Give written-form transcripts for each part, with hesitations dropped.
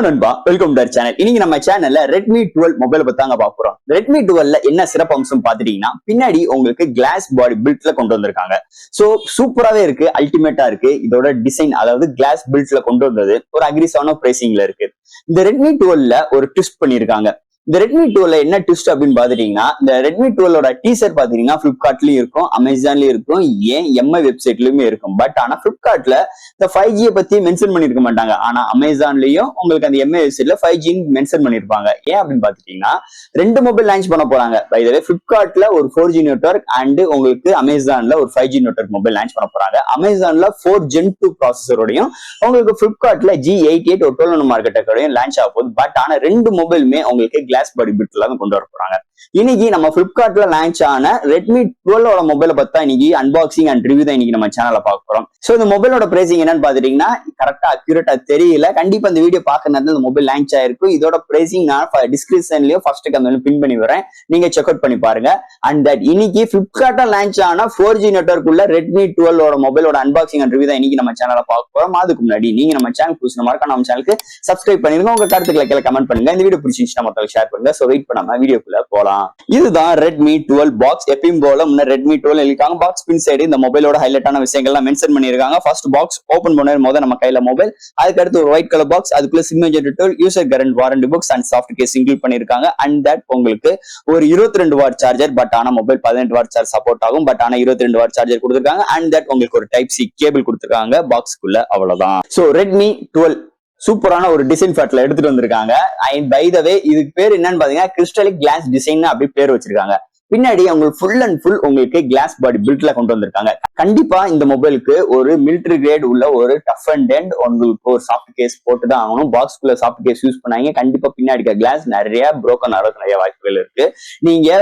நண்பா, welcome to channel. இன்னைக்கு நம்ம சேனல்ல Redmi 12 மொபைல் பத்தாங்க பாக்குறோம். Redmi 12ல என்ன சிறப்பு அம்சம் பாத்துட்டீங்கன்னா, பின்னாடி உங்களுக்கு கிளாஸ் பாடி பில்ட்ல கொண்டு வந்திருக்காங்க. சோ சூப்பராவே இருக்கு, அல்டிமேட்டா இருக்கு. இதோட டிசைன், அதாவது கிளாஸ் பில்ட்ல கொண்டு வந்தது ஒரு அக்ரிசிவான பிரைசிங்ல இருக்கு. இந்த Redmi 12ல ஒரு ட்விஸ்ட் பண்ணிருக்காங்க. இந்த Redmi 12ல என்ன ட்விஸ்ட் அப்படின்னு பாத்துட்டீங்கன்னா, இந்த Redmi 12ஓட டீசர் பாத்தீங்கன்னா பிளிப்கார்ட்லயும் இருக்கும், அமேசான்லயும் இருக்கும், ஏன் எம்ஐ வெப்சைட்லயுமே இருக்கும். பட் ஆனா பிளிப்கார்ட்ல இந்த 5G பத்தி மென்ஷன் பண்ணிருக்க மாட்டாங்க. ஆனா அமேசான்லயும் உங்களுக்கு அந்த எம்ஐ வெப்சைட்ல 5G மென்ஷன் பண்ணிருப்பாங்க. ஏன் அப்படின்னு பாத்துட்டீங்கன்னா, ரெண்டு மொபைல் லான்ச் பண்ண போறாங்க. பை தி வே பிளிப்கார்ட்ல ஒரு 4G நெட்வொர்க் அண்ட் உங்களுக்கு அமேசான்ல ஒரு 5G நெட்வொர்க் மொபைல் லான்ச் பண்ண போறாங்க. அமேசான்ல 4 Gen 2 ப்ராசஸரோடையும் உங்களுக்கு பிளிப்கார்ட்ல G88 ஒரு 12 மார்க்கெட்டோடையும் லான்ச் ஆக போகுது. பட் ஆனா ரெண்டு மொபைலுமே உங்களுக்கு கிளாஸ் பாடி பில்ட்ல தான் கொண்டு வர போறாங்க. இன்னைக்கு நம்ம பிளிப்கார்ட்ல லான்ச் ஆன Redmi 12ஓட மொபைலை பத்தா இன்னைக்கு அன்பாக்சிங் அண்ட் ரிவ்யூ தான் இன்னைக்கு நம்ம சேனல்ல பார்க்க போறோம். சோ இந்த மொபைலோட பிரைசிங் என்னன்னு பாத்துட்டீங்கன்னா, கரெக்டா அக்யூரேட்டா தெரியல. கண்டிப்பா இந்த வீடியோ பார்க்க நேரத்துல இந்த மொபைல் லான்ச் ஆயிருக்கும். இதோட பிரைசிங் நான் டிஸ்கிரிப்ஷன்லயும் ஃபர்ஸ்ட் கமெண்ட்ல பின் பண்ணி வரேன், நீங்க செக் அவுட் பண்ணி பாருங்க. அண்ட் தட் இன்னைக்கு பிளிப்கார்ட்ல லான்ச் ஆன 4G நெட்வொர்க் உள்ள Redmi 12ஓட மொபைலோட அன்பாக்சிங் அண்ட் ரிவ்யூ தான் இன்னைக்கு நம்ம சேனல்ல பார்க்க போறோம். அதுக்கு முன்னாடி நீங்க நம்ம சேனல் புதுசு மறக்காம நம்ம சேனலுக்கு சப்ஸ்கிரைப் பண்ணிருங்க. உங்க கருத்துக்களை கீழே கமெண்ட் பண்ணுங்க. இந்த வீடியோ பிடிச்சிருந்துச்சுன்னா மத்தவங்களுக்கு ஷேர் பண்ணுங்க. சோ வெயிட் பண்ணாம வீடியோக்குள்ள போலாம். இதுதான் Redmi 12 பாக்ஸ். எப்பயும் போல முன்ன Redmi 12 எழுதிருக்காங்க. பாக்ஸ் பின் சைடு இந்த மொபைலோட ஹைலைட்டான விஷயங்கள்லாம் மென்ஷன் பண்ணிருக்காங்க. ஃபர்ஸ்ட் பாக்ஸ் ஓபன் பண்ணும் போது நம்ம கையில மொபைல், அதுக்கு அடுத்து ஒரு ஒயிட் கலர் பாக்ஸ், அதுக்குள்ள signature tool, user current warranty books and soft case include பண்ணிருக்காங்க. அண்ட் தட் உங்களுக்கு ஒரு 22 வாட் சார்ஜர், பட் ஆனா மொபைல் 18 வாட் சார்ஜ் சப்போர்ட் ஆகும். பட் ஆனா 22 வாட் சார்ஜர் கொடுத்திருக்காங்க. அண்ட் தட் உங்களுக்கு ஒரு டைப் சி கேபிள் கொடுத்திருக்காங்க பாக்ஸ்க்குள்ள. அவ்வளவுதான். சோ Redmi 12 சூப்பரான ஒரு டிசைன் ஃபேட்ல எடுத்துட்டு வந்திருக்காங்க. அண்ட் பை த வே இதுக்கு பேர் என்னன்னு பாத்தீங்கன்னா கிறிஸ்டலிக் கிளாஸ் டிசைன் அப்படி பேர் வச்சிருக்காங்க. பின்னாடி உங்களுக்கு ஃபுல் அண்ட் ஃபுல் உங்களுக்கு கிளாஸ் பாடி பில்ட்ல கொண்டு வந்திருக்காங்க. கண்டிப்பா இந்த மொபைலுக்கு ஒரு மிலிட்டரி கிரேட் உள்ள ஒரு டஃப் அண்ட் எண்ட் உங்களுக்கு ஒரு சாஃப்ட் கேஸ் போட்டுதான் ஆகணும். பாக்ஸ்குள்ள சாஃப்ட் கேஸ் யூஸ் பண்ணாங்க. கண்டிப்பா பின்னாடி கிளாஸ் நிறைய புரோக்கன் ஆகிறதுக்கு நிறைய வாய்ப்புகள் இருக்கு. நீங்க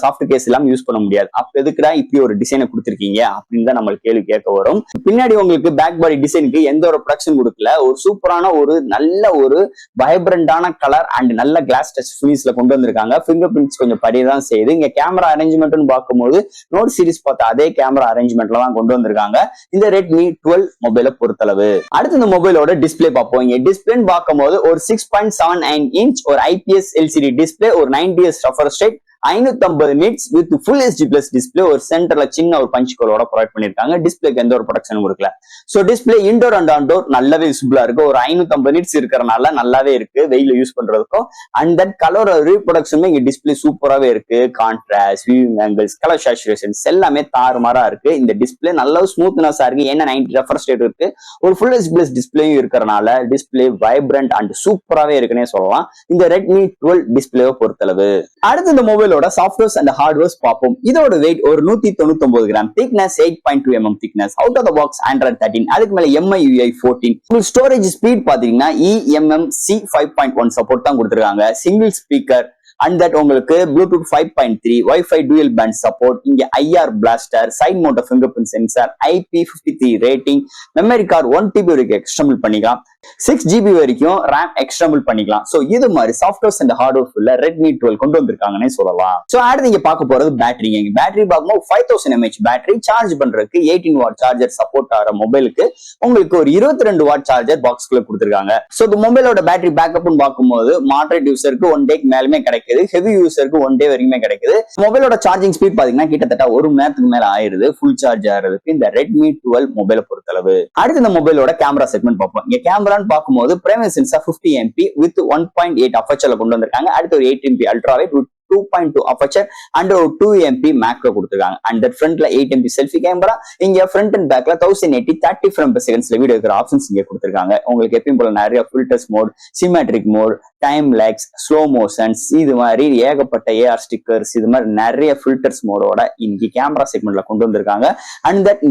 சாஃப்ட் கேஸ் எல்லாம் யூஸ் பண்ண முடியாது. அப்ப எதுக்குடா இப்படி ஒரு டிசைனை கொடுத்துருக்கீங்க அப்படின்னு தான் நம்மளுக்கு கேள்வி கேட்க வரும். பின்னாடி உங்களுக்கு பேக் பாடி டிசைனுக்கு எந்த ஒரு ப்ரொடக்ஷன் கொடுக்கல. ஒரு சூப்பரான ஒரு நல்ல ஒரு வைப்ரண்டான கலர் அண்ட் நல்ல கிளாஸ் டச் ஃபினிஷ்ல கொண்டு வந்திருக்காங்க. பிங்கர் பிரிண்ட்ஸ் கொஞ்சம் படிதான் செய்யுது. இங்க கேமரா அரேஞ்ச்மெண்ட் பார்க்கும்போது நோட் சீரிஸ் பார்த்த அதே கேமரா அரேஞ்ச்மெண்ட்ல தான் கொண்டு வந்திருக்காங்க இந்த Redmi 12 மொபைலை பொறுத்தளவு. அடுத்து இந்த மொபைலோட டிஸ்பிளே பார்ப்போம். இங்க டிஸ்பிளேன்னு பார்க்கும்போது ஒரு 6.79 இன்ச் ஒரு IPS LCD டிஸ்பிளே, ஒரு 90Hz refresh rate, 550 nits with full HD plus display, ஒரு சென்டர்ல சின்ன ஒரு பஞ்ச் கோலோட ப்ரொவைட் பண்ணிருக்காங்க. டிஸ்பிளேக்கு எந்த ஒரு ப்ரொடக்ஷனும் கொடுக்கல. So display indoor and outdoor நல்லாவே விசிபிளா இருக்கு. ஒரு 550 நிட்ஸ் இருக்கிறனால நல்லாவே இருக்கு வெயில யூஸ் பண்றதுக்கும். அண்ட் தட் கலர் ரீப்ரொடக்ஷனுமே இங்க டிஸ்பிளே சூப்பராவே இருக்கு. Contrast, viewing angles, colour saturations எல்லாமே தாறுமாறா இருக்கு. இந்த டிஸ்பிளே நல்ல ஸ்மூத்னஸா இருக்கு. ஏன்னா 90 ரெஃப்ரெஷ் ரேட் இருக்கு. ஒரு ஃபுல் HD பிளஸ் டிஸ்பிளேயும் இருக்கிறனால டிஸ்பிளே வைப்ரண்ட் அண்ட் சூப்பராவே இருக்குன்னே சொல்லலாம் இந்த Redmi 12 டிஸ்பிளேவை பொறுத்தளவு. அடுத்து இந்த மொபைலோட சாஃப்ட்வேர்ஸ் அண்ட் ஹார்ட்வேர்ஸ் பார்ப்போம். இதோட வெயிட் ஒரு 199 gram, thickness 8.2 mm thickness, out of the box Android 13, அதுக்கு மேல MIUI 14. உங்களுக்கு ஸ்டோரேஜ் ஸ்பீட் பாத்தீங்கன்னா eMMC 5.1 சப்போர்ட் தான் கொடுத்திருக்காங்க. சிங்கிள் ஸ்பீக்கர் அண்ட் தட் உங்களுக்கு Bluetooth 5.3, Wi-Fi dual band support, இங்க IR blaster, side mount fingerprint sensor, IP53 rating, memory card 1TB வரைக்கும் external பண்ணிக்கலாம், 6GB வரைக்கும் RAM எக்ஸ்டர்னல் பண்ணிக்கலாம். சோ இது மாதிரி சாஃப்ட்வேர்ஸ் அண்ட் ஹார்ட்வேர் ஃபுல்லா Redmi 12 கொண்டு வந்திருக்காங்கன்னு சொல்லலாம். சோ அடுத்து நீங்க பார்க்க போறது பேட்டரி. பேட்டரி பார்க்கும்போது 5000 mAh பேட்டரி, சார்ஜ் பண்றதுக்கு 18 வாட் சார்ஜர் சப்போர்ட் ஆகிற மொபைலுக்கு உங்களுக்கு ஒரு 22 வாட் சார்ஜர் பாக்ஸ்குள்ள கொடுத்திருக்காங்க. சோ இந்த மொபைலோட பேட்டரி பேக்கப்னு பார்க்கும்போது மாடரேட் யூசருக்கு 1 டேக்கு மேலுமே கிடைக்கும், ஹெவி யூசருக்கு 1 டே வரைக்குமே கிடைக்குது. மொபைலோட சார்ஜிங் ஸ்பீட் பாத்தீங்கன்னா கிட்டத்தட்ட 1 மணி நேரத்துக்கு மேல ஆயிருது ஃபுல் சார்ஜ் ஆகிறதுக்கு இந்த Redmi 12 மொபைலை பொறுத்தளவு. அடுத்து இந்த மொபைலோட கேமரா செக்மெண்ட் பார்ப்போம். இங்க கேமரான்னு பார்க்கும்போது பிரைமரி சென்சார் 50 MP வித் 1.8 அப்பச்சர்ல கொண்டு வந்திருக்காங்க. அடுத்து ஒரு 8 MP ultra wide 2.2 aperture and ஒரு 2 MP மேக்ரோ கொடுத்திருக்காங்க. அண்ட் தட் ஃப்ரண்ட்ல 8 MP செல்ஃபி கேமரா, இங்க ஃப்ரண்ட் அண்ட் பேக்ல 1080 30 ஃப்ரேம் per செகண்ட்ஸ்ல வீடியோ எடுக்கிற ஆப்ஷன்ஸ் இங்க கொடுத்திருக்காங்க. உங்களுக்கு எப்பயும் போல நிறைய filters mode, symmetric mode, time lapse, slow motions, இது மாதிரி ஏகப்பட்ட AR ஸ்டிக்கர்ஸ், இது மாதிரி நிறைய ஃபில்டர்ஸ் மோடோட இன்னைக்கு கேமரா செக்மெண்ட்ல கொண்டு வந்திருக்காங்க. அண்ட் தட்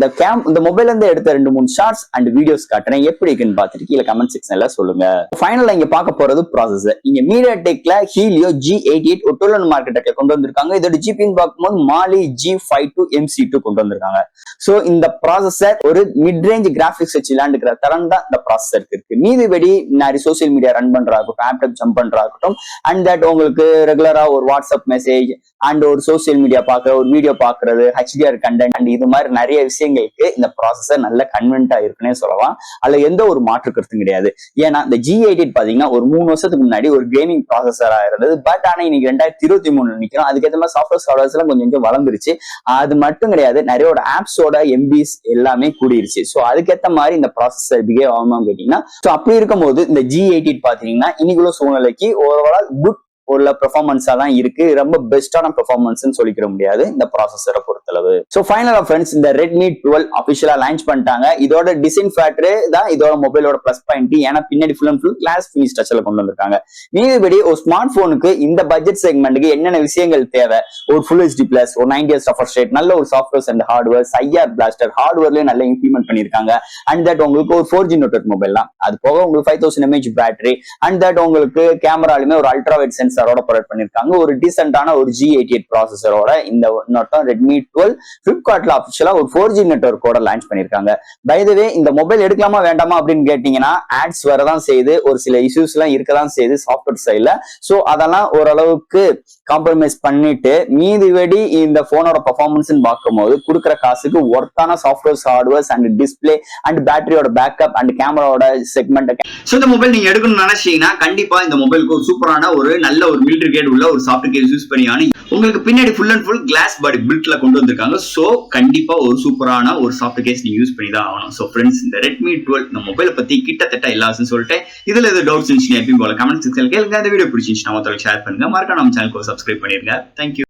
இந்த மொபைல்ல இருந்து எடுத்த 2-3 ஷார்ட்ஸ் அண்ட் வீடியோஸ் காட்டுறேன், எப்படி இருக்குன்னு பார்த்துட்டு கீழே கமெண்ட் செக்ஷன்ல சொல்லுங்க. ஃபைனலா இங்க பார்க்க போறது ப்ராசஸர். இங்க MediaTekல Helio G88 12 ஓபன் மார்க்கெட்ல கொண்டு வந்திருக்காங்க. இதோட ஜிபின்னு பார்க்கும்போது மாலி G52 MC2 கொண்டு வந்திருக்காங்க. சோ இந்த ப்ராசஸர் ஒரு மிட் ரேஞ்ச் கிராபிக்ஸ் வச்சு விளையாண்டுக்கிற தரம் தான் இந்த ப்ராசஸருக்கு இருக்கு. மீதிபடி நிறைய சோசியல் மீடியா ரன் பண்றாகட்டும், ஆப்டாப் ஜம்ப் பண்றாகட்டும், அண்ட் தட் உங்களுக்கு ரெகுலரா ஒரு வாட்ஸ்அப் மெசேஜ் அண்ட் ஒரு சோசியல் மீடியா பார்க்க, ஒரு வீடியோ பாக்குறது, HDR கண்டென்ட் அண்ட் இது மாதிரி நிறைய விஷயங்களுக்கு இந்த ப்ராசஸர் நல்ல கன்வென்ட்டா இருக்குன்னே சொல்லலாம். அதுல எந்த ஒரு மாற்று கருத்தும் கிடையாது. ஏன்னா இந்த G88 பாத்தீங்கன்னா ஒரு 3 வருஷத்துக்கு முன்னாடி ஒரு கேமிங் ப்ராசஸரா இருந்தது. பட் ஆனா இன்னைக்கு 2023 நிக்கிறோம். அதுக்கேற்ற மாதிரி சாஃப்ட்வேர் எல்லாம் கொஞ்சம் வளர்ந்துருச்சு. அது மட்டும் கிடையாது, நிறைய ஆப்ஸோட MBs எல்லாமே கூடிருச்சு. சோ அதுக்கேற்ற மாதிரி இந்த ப்ராசஸர் பிஹேவ் ஆகணும்னு கேட்டீங்கன்னா, சோ அப்படி இருக்கும் போது இந்த G88 பாத்தீங்கன்னா இன்னைக்குள்ள சூழ்நிலைக்கு ஓவரால் குட் உள்ள பெர்ஃபார்மன்ஸா தான் இருக்கு. ரொம்ப பெஸ்டான பெர்ஃபார்மன்ஸ் சொல்லிக்கிற முடியாது இந்த ப்ராசஸரை பொறுத்தளவு. சோ ஃபைனலா ஃப்ரெண்ட்ஸ், இந்த Redmi 12 அபிஷியலா லான்ச் பண்ணிட்டாங்க. இதோட டிசைன் ஃபேக்டர் தான் இதோட மொபைலோட பிளஸ் பாயிண்ட். ஏன்னா பின்னாடி full and full glass finish டச்ல கொண்டு வந்திருக்காங்க. மீதிபடி ஒரு ஸ்மார்ட் போனுக்கு இந்த பட்ஜெட் செக்மெண்ட்டுக்கு என்னென்ன விஷயங்கள் தேவை, ஒரு ஃபுல் HD பிளஸ், ஒரு 90Hz ரெஃப்ரெஷ் ரேட், நல்ல ஒரு softwares and hardware, IR blaster ஹார்ட்வேர்லயும் நல்லா இம்ப்ளிமெண்ட் பண்ணிருக்காங்க. அண்ட் தட் உங்களுக்கு ஒரு 4G நெட்வொர்க் மொபைல் தான். அது போக உங்களுக்கு 5000 mAh பேட்டரி அண்ட் தட் உங்களுக்கு கேமராலுமே ஒரு அல்ட்ரா வைட் சென்சார் ப்ரொவைட் பண்ணிருக்காங்க. ஒரு டீசென்டான ஒரு G88 ப்ராசஸரோட இந்த நோட்டம் Redmi 12 Flipkartல அபிஷியலா ஒரு 4G நெட்வொர்க்கோட லான்ச் பண்ணிருக்காங்க. பை தி வே, இந்த மொபைல் எடுக்கலாமா வேண்டாமா அப்படின்னு கேட்டீங்கன்னா ஆட்ஸ் வரதான் செய்யுது, ஒரு சில இஷ்யூஸ் எல்லாம் இருக்கதான் செய்யுது சாஃப்ட்வேர் சைட்ல. சோ அதெல்லாம் ஓரளவுக்கு காம்ப்ரமைஸ் பண்ணிட்டு மீதிபடி இந்த போனோட பெர்ஃபார்மன்ஸ் பார்க்கும்போது கொடுக்குற காசுக்கு ஒர்த்தான softwares, hardwares and display and பேட்டரியோட பேக்கப் அண்ட் கேமராவோட செக்மெண்ட். சோ இந்த மொபைல் நீங்க எடுக்கணும்னு நினைச்சீங்கன்னா கண்டிப்பா இந்த மொபைலுக்கு ஒரு சூப்பரான ஒரு நல்ல ஒரு மிலிட்டரி கிரேட் உள்ள ஒரு சாஃப்ட்வேர் கேஸ் யூஸ் பண்ணி உங்களுக்கு பின்னாடி full and full glass body பில்ட்ல கொண்டு வந்திருக்காங்க. சோ கண்டிப்பா ஒரு சூப்பரான ஒரு சாஃப்ட்வேர் கேஸ் நீங்க யூஸ் பண்ணி தான் ஆகணும். சோ ஃப்ரெண்ட்ஸ், இந்த Redmi 12 இந்த மொபைலை பத்தி கிட்டத்தட்ட எல்லா விஷயம் சொல்லிட்டு இதுல ஏதாவது டவுட்ஸ் இருந்துச்சுன்னா எப்பயும் போல கமெண்ட் செக்ஷன்ல கேளுங்க. இந்த வீடியோ பிடிச்சிருந்துச்சுன்னா மொத்தம் ஷேர் பண்ணுங்க. மறக்காம நம்ம சேனலுக்கு சப்ஸ்கிரைப் பண்ணிருங்க. தேங்க்யூ.